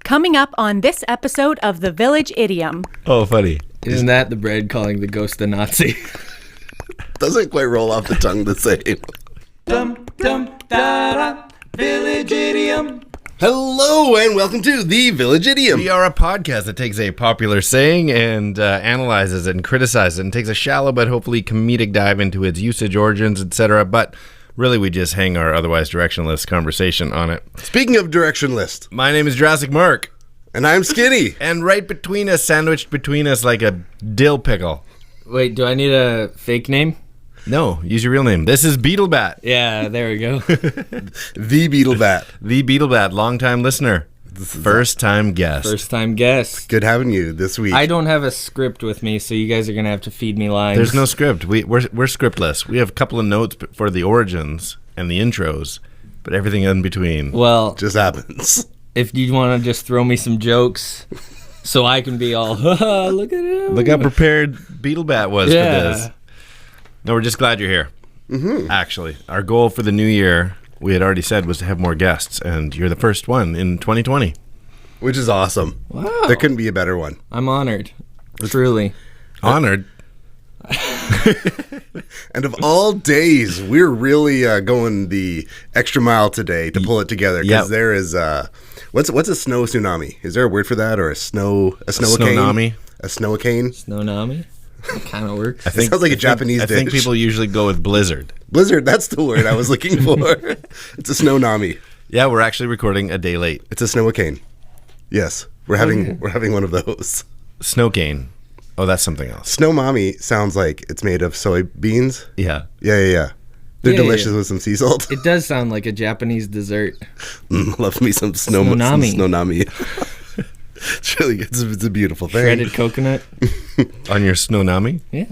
Coming up on this episode of the Village Idiom. Oh, funny. Isn't that the bread calling the ghost a Nazi? Doesn't quite roll off the tongue the same. Dum dum da da. Village Idiom. Hello and welcome to the Village Idiom. We are a podcast that takes a popular saying and analyzes it and criticizes it and takes a shallow but hopefully comedic dive into its usage, origins, etc. But really, we just hang our otherwise directionless conversation on it. Speaking of directionless, My name is Jurassic Mark. and I'm Skinny. And right between us, sandwiched between us like a dill pickle. Wait, do I need a fake name? No, use your real name. This is Beetlebat. Yeah, there we go. The Beetlebat. The Beetlebat, longtime listener. First time guest. First time guest. Good having you this week. I don't have a script with me, so you guys are going to have to feed me lines. There's no script. We're scriptless. We have a couple of notes for the origins and the intros, but everything in between. Well, Just happens. if you want to just throw me some jokes so I can be all, haha, look at him. Look how prepared Beetlebat was Yeah. for this. No, we're just glad you're here. Mm-hmm. Actually, our goal for the new year, we had already said, was to have more guests, and you're the first one in 2020. Which is awesome. Wow. There couldn't be a better one. I'm honored. Truly. Honored. And of all days, we're really going the extra mile today to pull it together. Because Yep. there is, what's a snow tsunami? Is there a word for that? Or a snow-a-cane? Snownomi. A snow-a-cane? Snownomi? That kind of works. I think sounds like a Japanese I think dish. people usually go with blizzard. Blizzard, that's the word I was looking for. It's a snow-nami. Yeah, we're actually recording a day late. It's a snow-a-cane. Yes, we're having one of those. Snow cane. Oh, that's something else. Snow mommy sounds like it's made of soybeans. Yeah. Yeah. They're Yeah, delicious yeah. with some sea salt. It does sound like a Japanese dessert. Love me some Snownomi. Some snownomi. It's really good. It's a beautiful thing. Shredded coconut. On your Snownomi? Yeah.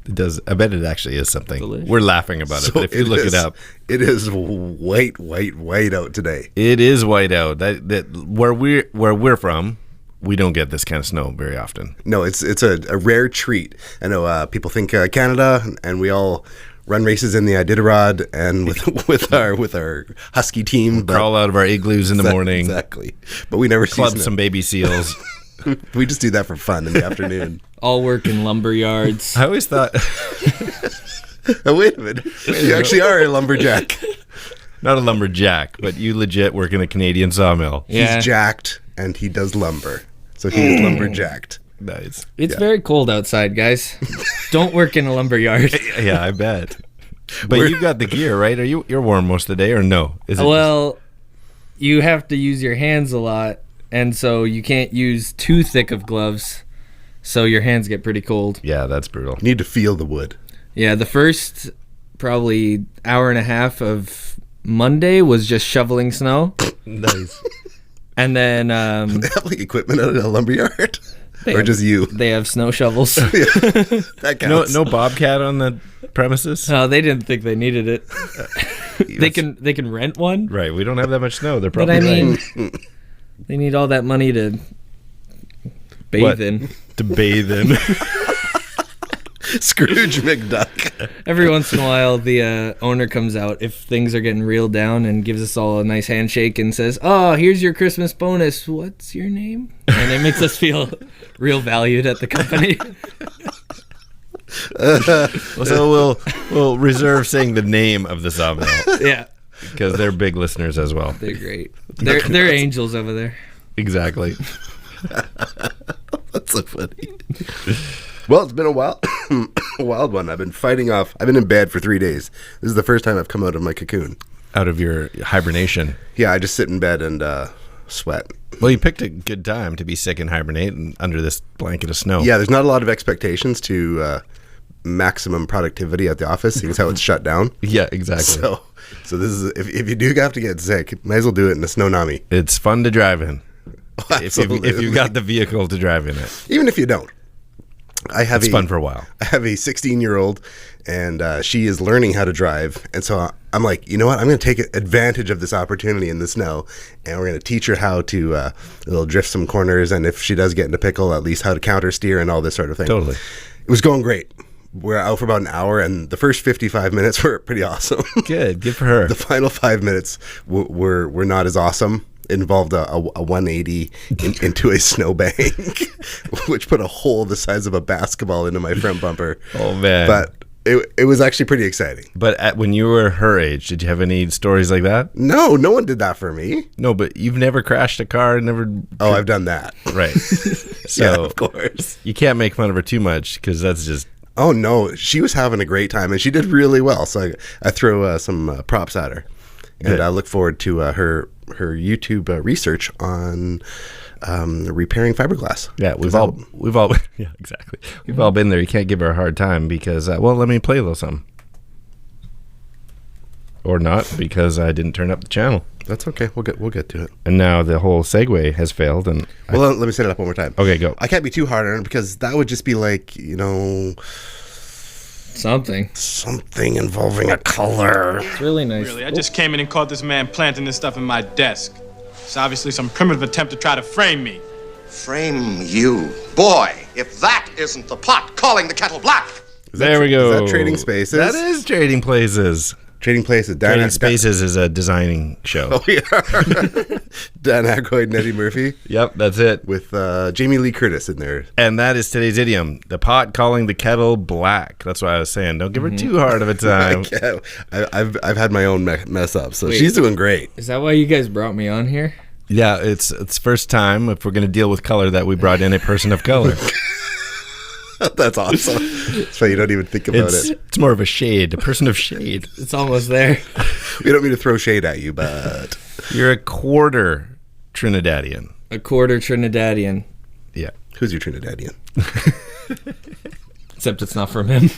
It does. I bet it actually is something. Delicious. We're laughing about it, but if you look it up, it is white out today. it is white out. That where we're from, we don't get this kind of snow very often. No, it's a rare treat. I know people think Canada, and we all run races in the Iditarod and with our husky team. But Crawl out of our igloos in the morning, exactly. But we never club see snow. some baby seals. We just do that for fun in the afternoon. All work in lumber yards. I always thought, Oh, wait a minute. You actually are a lumberjack. not a lumberjack, but you legit work in a Canadian sawmill. Yeah. He's jacked and he does lumber. So he is lumberjacked. Nice. It's Yeah. very cold outside, guys. Don't work in a lumber yard. Yeah, I bet. But you've got the gear, right? You're warm most of the day, or no? Is it Well, you have to use your hands a lot, and so you can't use too thick of gloves, so your hands get pretty cold. yeah, that's brutal. You need to feel the wood. Yeah, the first probably hour and a half of Monday was just shoveling snow, Nice. and then They have like equipment at a lumberyard, They or have- just you. they have snow shovels. That No, counts. no bobcat on the premises. No, they didn't think they needed it. They can rent one, Right, we don't have that much snow. They're but probably I mean, they need all that money to bathe What? in. to bathe in. Scrooge McDuck. Every once in a while, the owner comes out if things are getting reeled down and gives us all a nice handshake and says, "Oh, here's your Christmas bonus. What's your name?" And it makes us feel real valued at the company. So we'll reserve saying the name of the sawmill Yeah, because they're big listeners as well. they're great. They're angels over there. Exactly. That's so funny. Well, it's been a wild one. I've been I've been in bed for 3 days. This is the first time I've come out of my cocoon. Out of your hibernation. Yeah, I just sit in bed and sweat. Well, you picked a good time to be sick and hibernate and under this blanket of snow. Yeah, there's not a lot of expectations to maximum productivity at the office, seeing as how it's shut down. Yeah, exactly. So this is if you do have to get sick, might as well do it in a snownomi. It's fun to drive in. If Absolutely. you've got the vehicle to drive in it. Even if you don't. It's fun for a while. I have a 16-year-old, and she is learning how to drive. And so I'm like, you know what? I'm going to take advantage of this opportunity in the snow, and we're going to teach her how to drift some corners, and if she does get in a pickle, at least how to counter steer and all this sort of thing. Totally. It was going great. We're out for about an hour, and the first 55 minutes were pretty awesome. Good for her. The final 5 minutes were not as awesome. involved a 180 into a snowbank, which put a hole the size of a basketball into my front bumper. Oh, man. But it was actually pretty exciting. But when you were her age, did you have any stories like that? No one did that for me. No, but you've never crashed a car, never... Oh, I've done that. Right. So Yeah, of course. you can't make fun of her too much because that's just... Oh, no. She was having a great time, and she did really well. So I throw some props at her. And Good. I look forward to her YouTube research on repairing fiberglass. Yeah, we've all yeah, exactly. We've all been there. You can't give her a hard time because well, let me play a little something. Or not, because I didn't turn up the channel. That's okay. We'll get to it. And now the whole segue has failed and Well, let me set it up one more time. Okay, go. I can't be too hard on it because that would just be like, Something. something involving a color. It's really nice. Really, I just came in and caught this man planting this stuff in my desk. It's obviously some primitive attempt to try to frame me. Frame you. Boy, if that isn't the pot calling the kettle black. There we go. Is that Trading Spaces? That is Trading Places. Trading Places. Trading Spaces is a designing show. Oh, yeah. Dan Aykroyd and Eddie Murphy Yep, that's it. with Jamie Lee Curtis in there. And that is today's idiom. The pot calling the kettle black. That's what I was saying. Don't give her too hard of a time. Yeah, I've had my own mess up, so Wait. she's doing great. Is that why you guys brought me on here? Yeah, it's first time if we're going to deal with color that we brought in a person of color. That's awesome. So you don't even think about it. It's more of a shade, a person of shade. It's almost there. We don't mean to throw shade at you, but You're a quarter Trinidadian. A quarter Trinidadian. Yeah. who's your Trinidadian? Except it's not from him.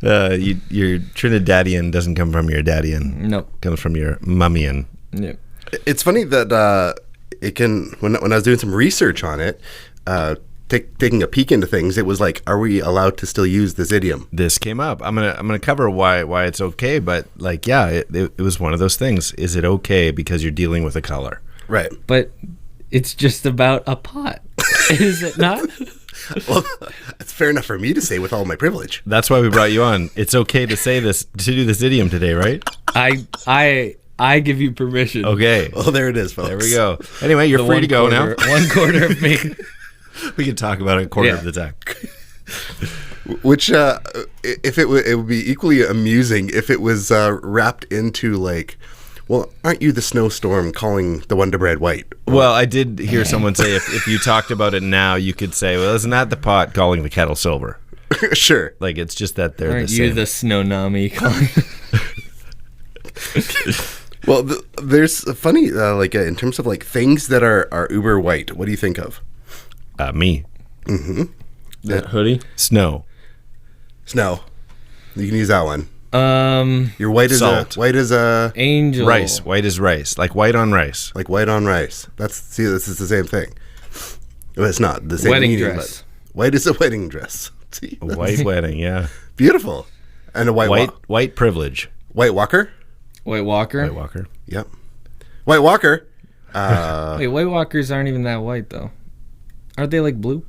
Your Trinidadian doesn't come from your daddian. Nope. It comes from your mummian. Yep. It's funny that it can. When I was doing some research on it, taking a peek into things, it was like, are we allowed to still use this idiom? This came up. I'm gonna cover why it's okay, but like, yeah, it was one of those things. Is it okay because you're dealing with a color? Right. But it's just about a pot. Is it not? Well, it's fair enough for me to say with all my privilege. That's why we brought you on. It's okay to say this, to do this idiom today, right? I give you permission. Okay. Well, there it is, folks. There we go. Anyway, you're The free to go quarter- now. 1/4 of me. We can talk about it a quarter Yeah. of the time. Which, if it would be equally amusing if it was wrapped into like, well, aren't you the snowstorm calling the Wonderbread white? Well, I did hear someone say if you talked about it now, you could say, well, isn't that the pot calling the kettle silver? Sure. Like, it's just that they're Aren't the you same. the Snownami calling? Well, there's a funny, in terms of like things that are uber white. What do you think of? Me. That hoodie? Snow. Snow. You can use that one. You're Salt. white as a Angel. Rice. White as rice. Like white on rice. like white on rice. This is the same thing. Well, it's not the same Wedding meaning, dress. but white is a wedding dress. See, A white wedding, yeah. beautiful. And a White privilege. White Walker. White Walker? White Walker. Yep. White Walker. Wait, White Walkers aren't even that white, though. Aren't they like blue?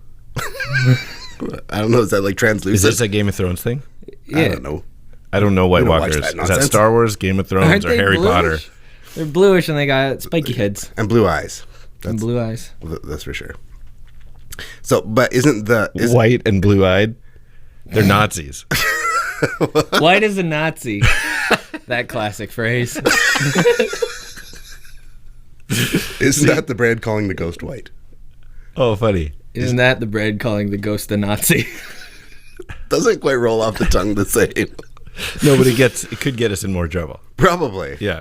I don't know. Is that like translucent? Is this a Game of Thrones thing? Yeah. I don't know. I don't know White We don't watch Walkers. that Is that nonsense. Star Wars, Game of Thrones, Aren't or they Harry bluish? Potter? They're bluish and they got spiky heads And blue eyes. and blue eyes. That's for sure. So, but isn't White and blue-eyed? They're Nazis. White is a Nazi. That classic phrase. isn't that the bread calling the ghost white? Oh, funny. Isn't that the bread calling the ghost a Nazi? Doesn't quite roll off the tongue the same. No, but it could get us in more trouble. Probably. Yeah.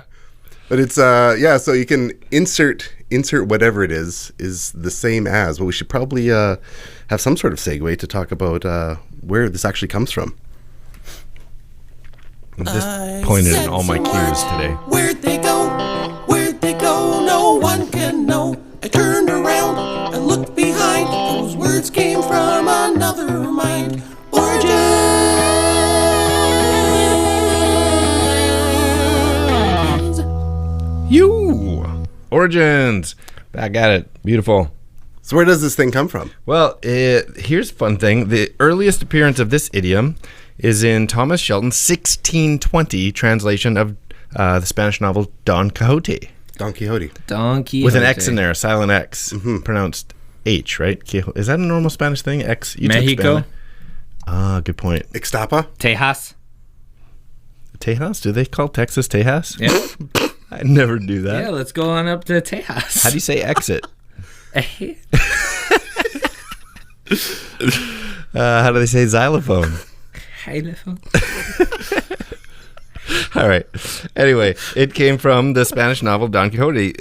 But it's so you can insert whatever it is the same as. Well, we should probably have some sort of segue to talk about where this actually comes from. I'm just pointed in all my cues today. Where'd they go? Where'd they go? No one can know. I turned around and looked behind. Those words came from another mind. Origins. Origins. Back at it. Beautiful. So where does this thing come from? Well, here's a fun thing. The earliest appearance of this idiom is in Thomas Shelton's 1620 translation of the Spanish novel Don Quixote. Don Quixote. Don Quixote. With an X in there, a silent X, pronounced H, right? Is that a normal Spanish thing? X. You took Mexico. Spanish. Ah, good point. Ixtapa? Tejas. Tejas? Do they call Texas Tejas? Yeah. I never do that. Yeah, let's go on up to Tejas. How do you say exit? How do they say xylophone? Xylophone. All right. Anyway, it came from the Spanish novel Don Quixote.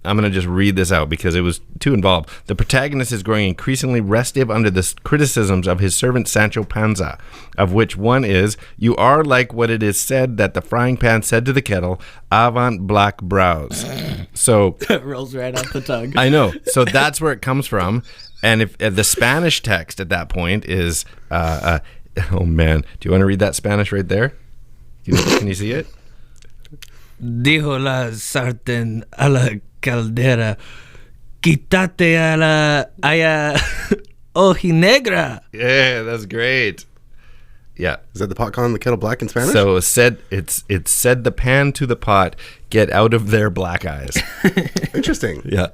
I'm going to just read this out because it was too involved. The protagonist is growing increasingly restive under the criticisms of his servant Sancho Panza, of which one is, "You are like what it is said that the frying pan said to the kettle, avant black brows." So That rolls right off the tongue. I know. So that's where it comes from. And if the Spanish text at that point is, oh man, do you want to read that Spanish right there? Can you see it? Dijo la sartén a la caldera, quítate a la ojinegra. Yeah, that's great. Yeah. Is that the pot calling the kettle black in Spanish? So it said the pan to the pot, get out of their black eyes. Interesting. Yeah.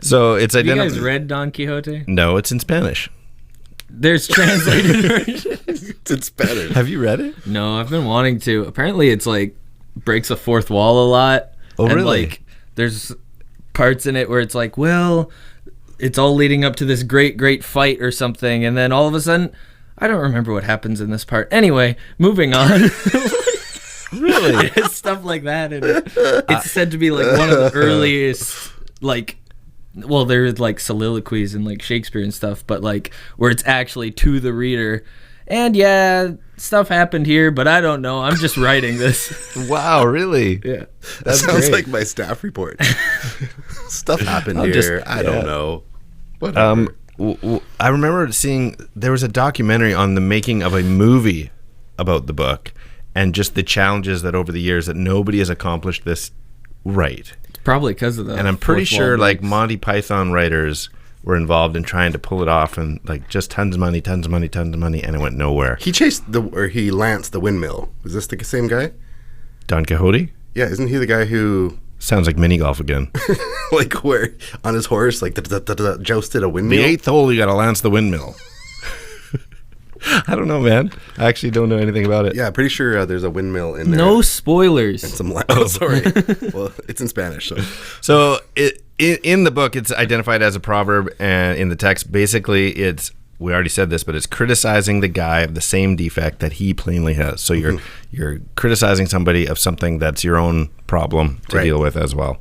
So it's Have you identical. guys read Don Quixote? No, it's in Spanish. There's translated versions. It's in Spanish. Have you read it? No, I've been wanting to. Apparently, it's like breaks a fourth wall a lot. Oh, and really? Like, there's parts in it where it's like, well, it's all leading up to this great fight or something, and then all of a sudden, I don't remember what happens in this part. Anyway, moving on. Really? It's stuff like that, and it's said to be like one of the earliest, like, well, there's like soliloquies and like Shakespeare and stuff, but like where it's actually to the reader. And yeah, stuff happened here, but I don't know. I'm just writing this. Wow, really? Yeah. That sounds great. like my staff report. Stuff happened I'll here. just- I don't yeah. know. Whatever. I remember seeing there was a documentary on the making of a movie about the book and just the challenges that over the years that nobody has accomplished this right. It's probably because of that. And I'm pretty sure like Monty Python writers were involved in trying to pull it off and like just tons of money, and it went nowhere. He lanced the windmill. Is this the same guy? Don Quixote? Yeah, isn't he the guy who Sounds like mini golf again. like where on his horse like jousted a windmill? The 8th hole, you got to lance the windmill. I don't know, man. I actually don't know anything about it. Yeah, pretty sure there's a windmill in there. No spoilers. Oh, sorry. Well, it's in Spanish, so. In the book, it's identified as a proverb, and in the text, basically, we already said this, but it's criticizing the guy of the same defect that he plainly has. So you're criticizing somebody of something that's your own problem to deal with as well.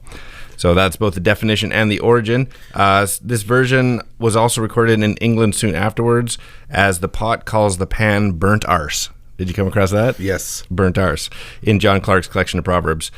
So that's both the definition and the origin. This version was also recorded in England soon afterwards as the pot calls the pan burnt arse. Did you come across that? Yes. Burnt arse. In John Clarke's collection of proverbs.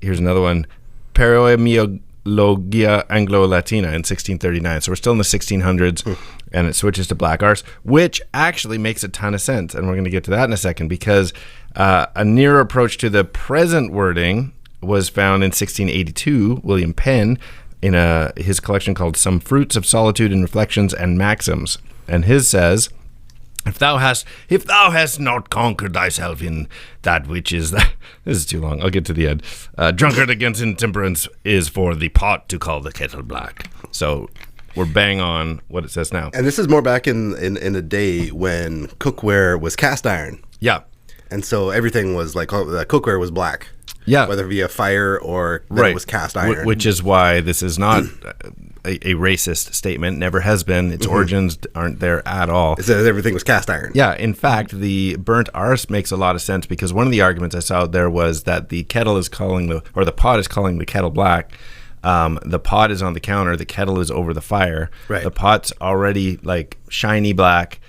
Here's another one. Paroemiologia Anglo-Latina in 1639. So we're still in the 1600s, and it switches to black arse, which actually makes a ton of sense. And we're going to get to that in a second because a nearer approach to the present wording was found in 1682, William Penn, in his collection called Some Fruits of Solitude and Reflections and Maxims. And his says, If thou hast not conquered thyself in that which is that. This is too long. I'll get to the end. Drunkard against intemperance is for the pot to call the kettle black. So we're bang on what it says now. And this is more back in a day when cookware was cast iron. Yeah. And so everything was like, the cookware was black. Yeah. Whether via fire or that it was cast iron. Which is why this is not a racist statement. Never has been. Its origins aren't there at all. It says everything was cast iron. Yeah. In fact, the burnt arse makes a lot of sense because one of the arguments I saw out there was that the pot is calling the kettle black. The pot is on the counter. The kettle is over the fire. Right. The pot's already like shiny black,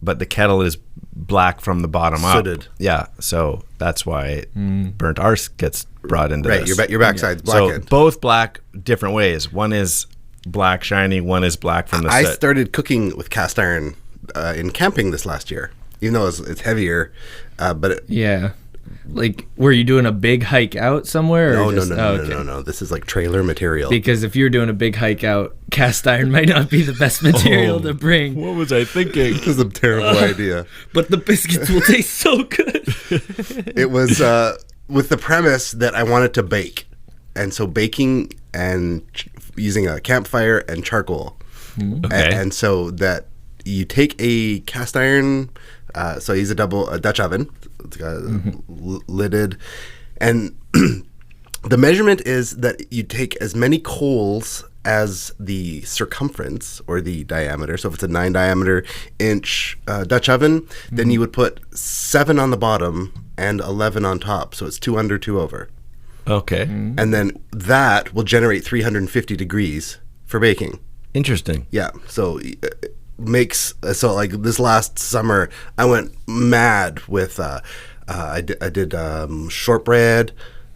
but the kettle is black from the bottom Sooted. up. Yeah, so that's why burnt arse gets brought into this. Right, your backside's So blackened. both black, different ways. One is black shiny, one is black from the I soot. started cooking with cast iron in camping this last year, even though it's heavier. Yeah. Like, were you doing a big hike out somewhere? Or No. This is like trailer material. Because if you're doing a big hike out, cast iron might not be the best material to bring. What was I thinking? This is a terrible idea. But the biscuits will taste so good. It was with the premise that I wanted to bake. and so baking and using a campfire and charcoal. Okay. And so that you take a cast iron, so I use a Dutch oven. It's got lidded, and the measurement is that you take as many coals as the circumference or the diameter. So if it's a 9 diameter inch Dutch oven, then you would put 7 on the bottom and 11 on top. So it's 2 under, 2 over. Okay. And then that will generate 350 degrees for baking. Interesting. Yeah. So makes so like this last summer I went mad with I did shortbread,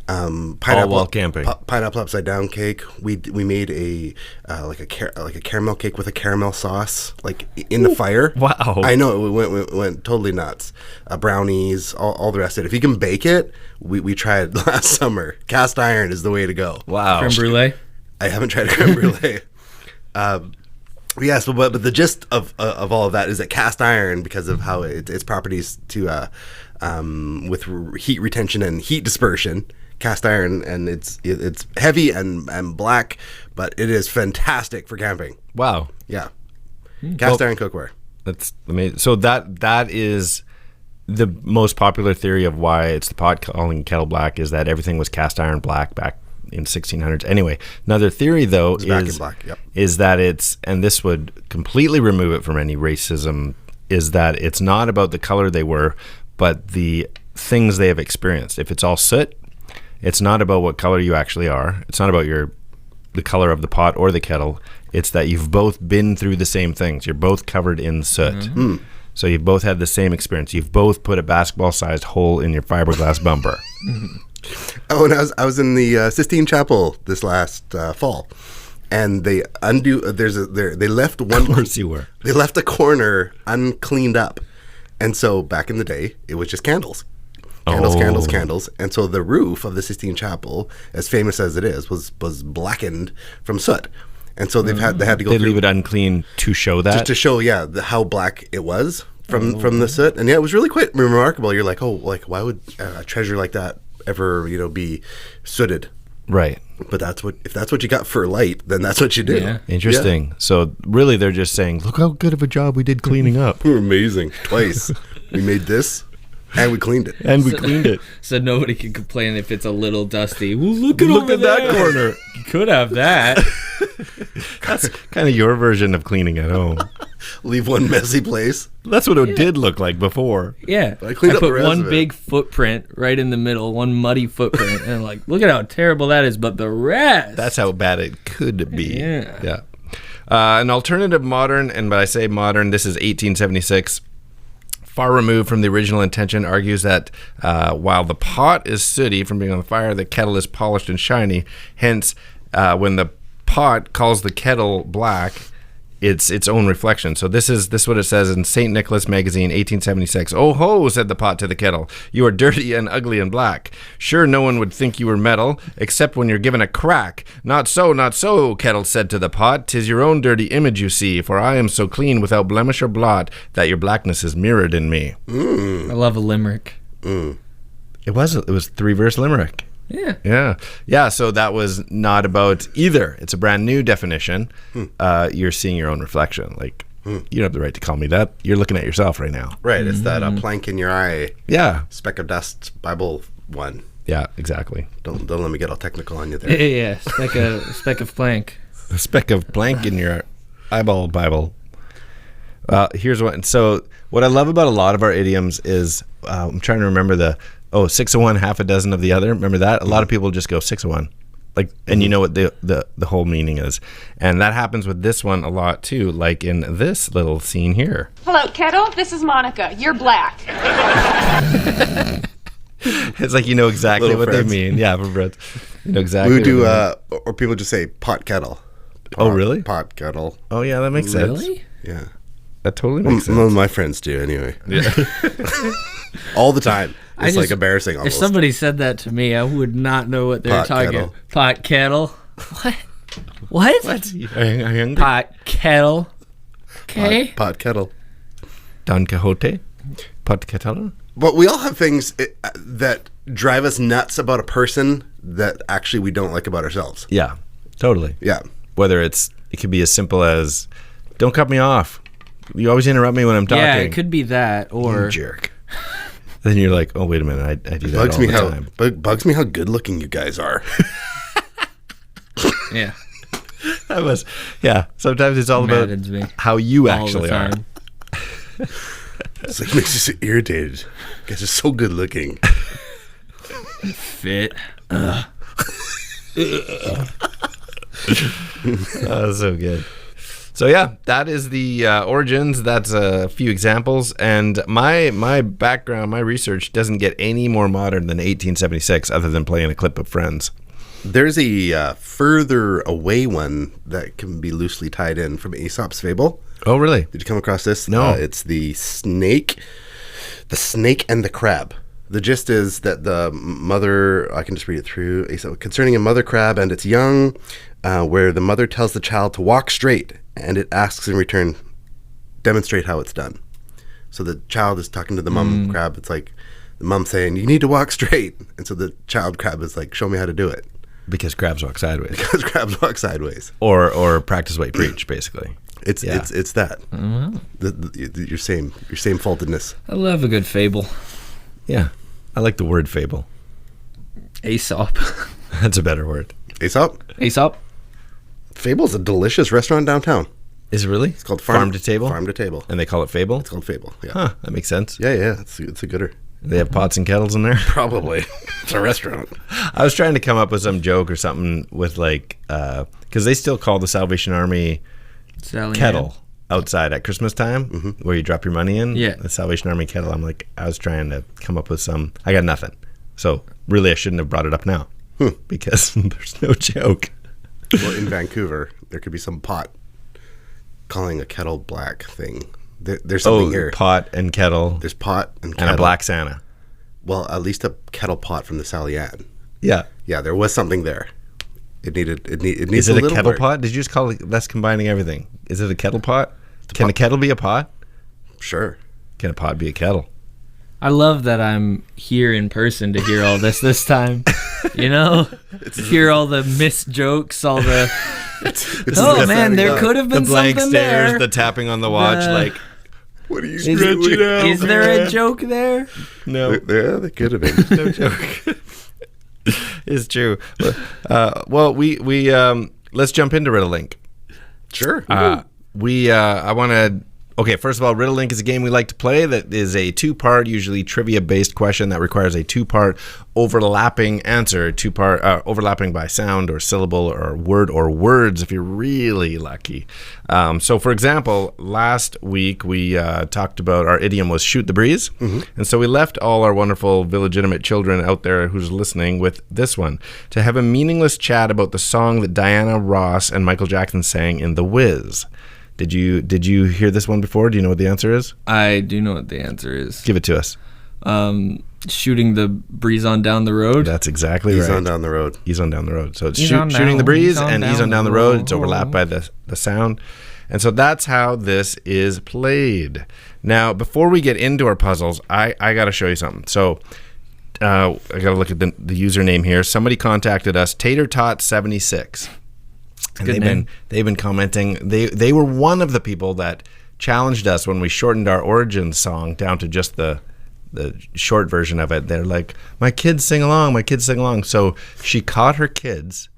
pineapple while camping. Pineapple upside down cake. We made a like a caramel cake with a caramel sauce like in the fire. Wow. I know it went totally nuts. Brownies, all the rest of it. If you can bake it, we tried last summer. Cast iron is the way to go. Wow. Creme brulee. I haven't tried creme brulee. Yes, but the gist of all of that is that cast iron, because of how its properties to with heat retention and heat dispersion, cast iron, and it's heavy and black, but it is fantastic for camping. Wow. Yeah, cast iron cookware. That's amazing. So that is the most popular theory of why it's the pot calling kettle black, is that everything was cast iron black back in 1600s. Anyway, another theory though is that it's, and this would completely remove it from any racism, is that it's not about the color they were, but the things they have experienced. If it's all soot, it's not about what color you actually are. It's not about the color of the pot or the kettle. It's that you've both been through the same things. You're both covered in soot. So you've both had the same experience. You've both put a basketball-sized hole in your fiberglass bumper. Oh, and I was in the Sistine Chapel this last fall, and they they left one. Of course you were. They left a corner uncleaned up, and so back in the day it was just candles. Candles. And so the roof of the Sistine Chapel, as famous as it is, was blackened from soot. And so they had to go They through, leave it unclean to show that? just to show, how black it was from the soot. And yeah, it was really quite remarkable. You're like, oh, like why would a treasure like that ever, be sooted? Right. But if that's what you got for light, then that's what you do. Yeah. Interesting. Yeah. So really they're just saying, look how good of a job we did cleaning up. We're amazing. Twice. We made this and we cleaned it. And we cleaned it. So nobody can complain if it's a little dusty. Well, look at that corner. You could have that. That's kind of your version of cleaning at home. Leave one messy place. That's what it did look like before. Yeah. I cleaned up the put rest one of it. big footprint right in the middle, one muddy footprint, and like, look at how terrible that is. But the rest. That's how bad it could be. Yeah. An alternative modern, and when I say modern, this is 1876. Far removed from the original intention, argues that while the pot is sooty from being on the fire, the kettle is polished and shiny. Hence, when the pot calls the kettle black, it's its own reflection. So this is what it says in St. Nicholas Magazine, 1876. "Oh ho," said the pot to the kettle, "you are dirty and ugly and black. Sure, no one would think you were metal, except when you're given a crack. Not so, not so," kettle said to the pot. "'Tis your own dirty image you see, for I am so clean without blemish or blot, that your blackness is mirrored in me." I love a limerick. It was 3-verse limerick. Yeah. So that was not about either. It's a brand new definition. You're seeing your own reflection. Like, you don't have the right to call me that. You're looking at yourself right now. Right. It's that plank in your eye, Yeah. speck of dust Bible one. Yeah, exactly. Don't let me get all technical on you there. Yeah. Speck of plank. A speck of blank in your eyeball Bible. Here's one. So what I love about a lot of our idioms is I'm trying to remember 6 of one, half a dozen of the other. Remember that? A lot of people just go 6 of one. Like, and you know what the whole meaning is. And that happens with this one a lot too, like in this little scene here. Hello, Kettle. This is Monica. You're black. It's like you know exactly Little what friends. they mean. Yeah, for friends. You know exactly. We do, what they mean. or people just say pot kettle. Oh, really? Pot kettle. Oh, yeah, that makes sense. Really? Yeah. That totally makes sense. None of my friends do anyway. Yeah. All the time. It's like embarrassing almost. If somebody said that to me, I would not know what they're Pot talking kettle. about. Pot kettle. What? Are you hungry? Pot kettle. Okay. Pot kettle. Don Quixote? Pot.Calling? But we all have things that drive us nuts about a person that actually we don't like about ourselves. Yeah, totally. Yeah. Whether it could be as simple as, don't cut me off. You always interrupt me when I'm talking. Yeah, it could be that, or You jerk. Then you're like, oh, wait a minute, I do that all the time. Bugs me how good looking you guys are. yeah. That was, sometimes it's all Maddens about me how you all the actually are. time. It's like makes you so irritated. You guys are so good looking. Fit. Oh, so good. So yeah, that is the origins. That's a few examples, and my background, my research doesn't get any more modern than 1876, other than playing a clip of Friends. There's a further away one that can be loosely tied in from Aesop's Fable. Oh, really? Did you come across this? No. It's the snake and the crab. The gist is that the mother, I can just read it through, concerning a mother crab and its young, where the mother tells the child to walk straight, and it asks in return, demonstrate how it's done. So the child is talking to the mom crab. It's like the mom saying, you need to walk straight. And so the child crab is like, show me how to do it. Because crabs walk sideways. Because crabs walk sideways. Or practice what you preach, basically. It's that. Your same faultedness. I love a good fable. Yeah. I like the word fable. Aesop. That's a better word. Aesop? Aesop? Fable's a delicious restaurant downtown. Is it really? It's called Farm to Table? Farm to Table. And they call it Fable? It's called Fable, yeah. Huh, that makes sense. Yeah, it's a gooder. They have pots and kettles in there? Probably. It's a restaurant. I was trying to come up with some joke or something with like, because they still call the Salvation Army kettle outside at Christmas time, where you drop your money in. Yeah. The Salvation Army kettle. I'm like, I was trying to come up with some. I got nothing. So really, I shouldn't have brought it up now because there's no joke. Well, in Vancouver, there could be some pot calling a kettle black thing. There's something here. Pot and kettle. There's pot and kettle. And a black Santa. Well, at least a kettle pot from the Sally Ann. Yeah. Yeah, there was something there. It needs Is it a kettle work. pot? Did you just call it? That's combining everything. Is it a kettle pot? Can a kettle be a pot? Sure. Can a pot be a kettle? I love that I'm here in person to hear all this time. You know? Hear all the missed jokes, all the... oh, man, there could have been the blank something stares, there. The tapping on the watch, like... What are you stretching out? Is there a joke there? No. Yeah, there could have been. No joke. It's true. Well, we let's jump into Riddle Link. Sure. I want to. Okay, first of all, Riddle Link is a game we like to play that is a two-part, usually trivia-based question that requires a two-part overlapping answer, overlapping by sound or syllable or word or words if you're really lucky. So, for example, last week we talked about our idiom was shoot the breeze. And so we left all our wonderful village-idiom children out there who's listening with this one, to have a meaningless chat about the song that Diana Ross and Michael Jackson sang in The Wiz. Did you hear this one before? Do you know what the answer is? I do know what the answer is. Give it to us. Shooting the breeze on down the road. That's exactly right. He's on down the road. He's on down the road. So it's shooting the breeze and he's on down the road. It's overlapped by the sound. And so that's how this is played. Now, before we get into our puzzles, I got to show you something. So I got to look at the username here. Somebody contacted us, TaterTot76. And they've been commenting. They were one of the people that challenged us when we shortened our Origins song down to just the short version of it. They're like, my kids sing along, my kids sing along. So she caught her kids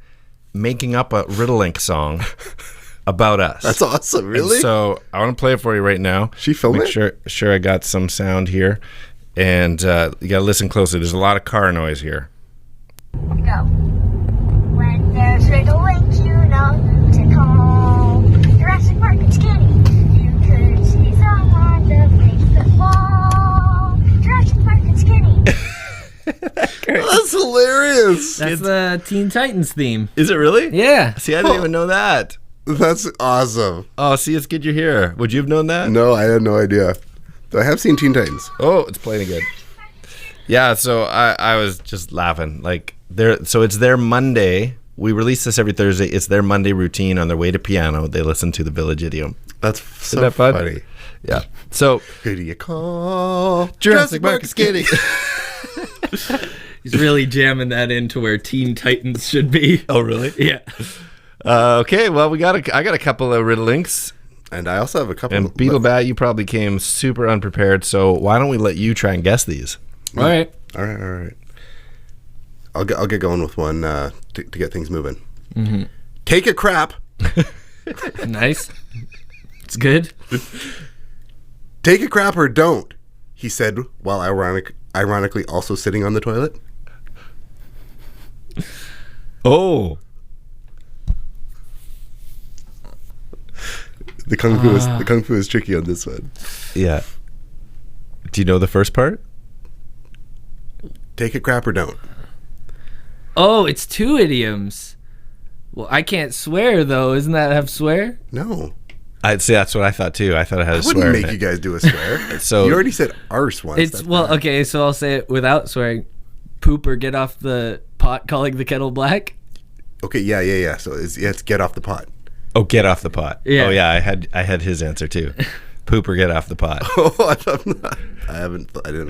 making up a Riddle Link song about us. That's awesome, really? And so I want to play it for you right now. She filmed it? Sure I got some sound here. And you got to listen closely. There's a lot of car noise here. Go. When there's Riddle Link, you know to call Jurassic Park and Skinny. You could see someone to make the fall. Jurassic Park and Skinny. That's hilarious. That's the Teen Titans theme. Is it really? Yeah. See, I didn't even know that. That's awesome. Oh, see, it's good you're here. Would you have known that? No, I had no idea. Though I have seen Teen Titans. Oh, it's playing again. Yeah, so I was just laughing. Like, so it's their Monday. We release this every Thursday. It's their Monday routine on their way to piano. They listen to the Village Idiom. That's so that fun? funny. Yeah. So who do you call? Jurassic Park and Skinny. He's really jamming that into where Teen Titans should be. Oh, really? Yeah. Okay, well, I got a couple of Riddle Links. And I also have a couple. And Beetlebat, you probably came super unprepared, so why don't we let you try and guess these? All right. I'll get going with one to get things moving. Mm-hmm. Take a crap. Nice. It's good. Take a crap or don't, he said while ironically also sitting on the toilet. Oh. The kung fu is tricky on this one. Yeah. Do you know the first part? Take a crap or don't. Oh, it's 2 idioms. Well, I can't swear though. Isn't that have swear? No. I'd say that's what I thought too. I thought it had a I swear. wouldn't make you guys do a swear. So you already said arse once. It's okay. So I'll say it without swearing. Poop or get off the pot, calling the kettle black. Okay, yeah. So it's get off the pot. Oh, get off the pot. Yeah. Oh, yeah. I had his answer too. Poop or get off the pot. Oh, I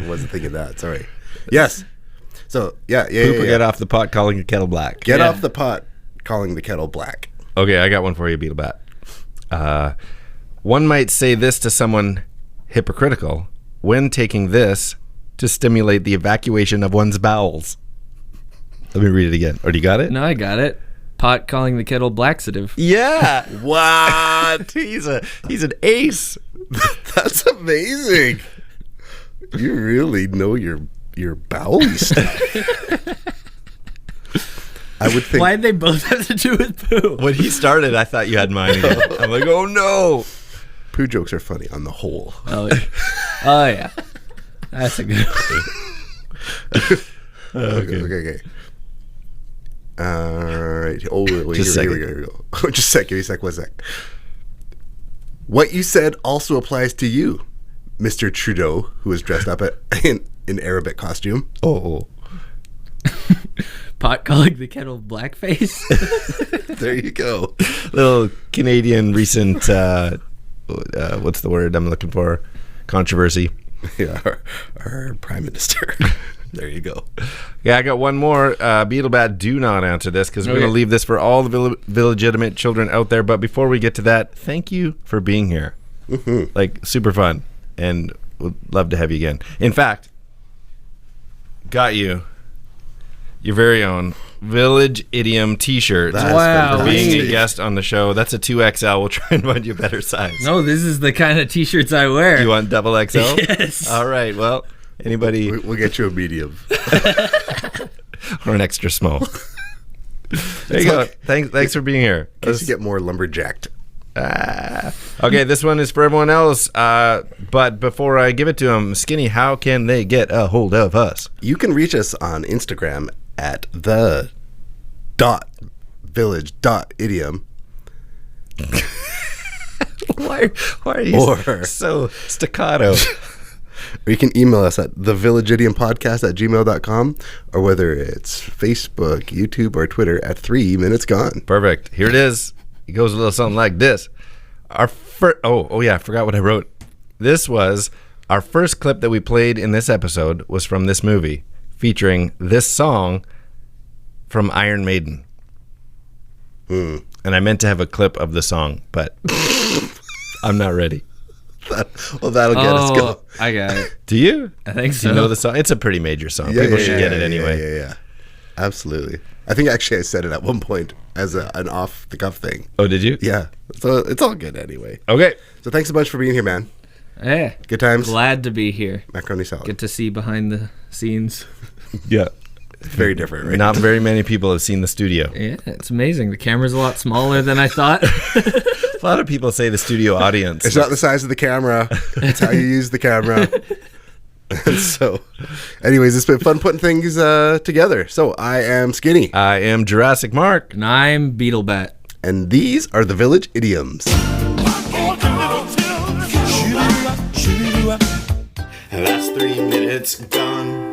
wasn't thinking that. Sorry. Yes. So yeah. Poop or get off the pot, calling the kettle black. Get off the pot, calling the kettle black. Okay, I got one for you, Beetlebat. One might say this to someone hypocritical when taking this to stimulate the evacuation of one's bowels. Let me read it again. Or do you got it? No, I got it. Pot calling the kettle blacksedative. Yeah. What? He's an ace. That's amazing. You really know your bowel stuff. I would think. Why'd they both have to do with poo? When he started, I thought you had mine again. I'm like, oh no. Poo jokes are funny on the whole. Oh yeah. That's a good one. Okay. All right. Oh, wait, here we go. Just a sec. Give me a sec. 1 sec. What you said also applies to you, Mr. Trudeau, who was dressed up in Arabic costume. Oh. Pot calling the kettle blackface. There you go. Little Canadian recent, what's the word I'm looking for? Controversy. Yeah, our prime minister. There you go. Yeah, I got one more. Beetlebat, do not answer this because we're going to leave this for all the illegitimate children out there. But before we get to that, thank you for being here. Mm-hmm. Like, super fun. And would love to have you again. In fact, got you your very own Village Idiom t-shirt. Wow. For being a guest on the show. That's a 2XL. We'll try and find you a better size. No, this is the kind of t-shirts I wear. You want double XL? Yes. All right. Well, anybody... We'll get you a medium. Or an extra small. There you go. Thanks for being here. In case you get more lumberjacked. Okay, this one is for everyone else. But before I give it to them, Skinny, how can they get a hold of us? You can reach us on Instagram at the.village.idiom. Why are you so staccato? Or you can email us at thevillageidiompodcast@gmail.com, or whether it's Facebook, YouTube, or Twitter at 3 Minutes Gone. Perfect. Here it is. It goes a little something like this. I forgot what I wrote. This was our first clip that we played in this episode was from this movie, featuring this song from Iron Maiden. And I meant to have a clip of the song, but I'm not ready. That'll get us going. I got it. Do you? I think so. Do you know the song? It's a pretty major song. People should get it anyway. Yeah. Absolutely. I think actually I said it at one point as an off-the-cuff thing. Oh, did you? Yeah. So it's all good anyway. Okay. So thanks a bunch for being here, man. Yeah. Good times. Glad to be here. Macaroni salad. Get to see behind the scenes. Yeah. It's very different, right? Not very many people have seen the studio. Yeah, it's amazing. The camera's a lot smaller than I thought. A lot of people say the studio audience. It's not the size of the camera. It's how you use the camera. So, anyways, it's been fun putting things together. So, I am Skinny. I am Jurassic Mark. And I'm Beetlebat. And these are the Village Idioms. That's 3 minutes gone.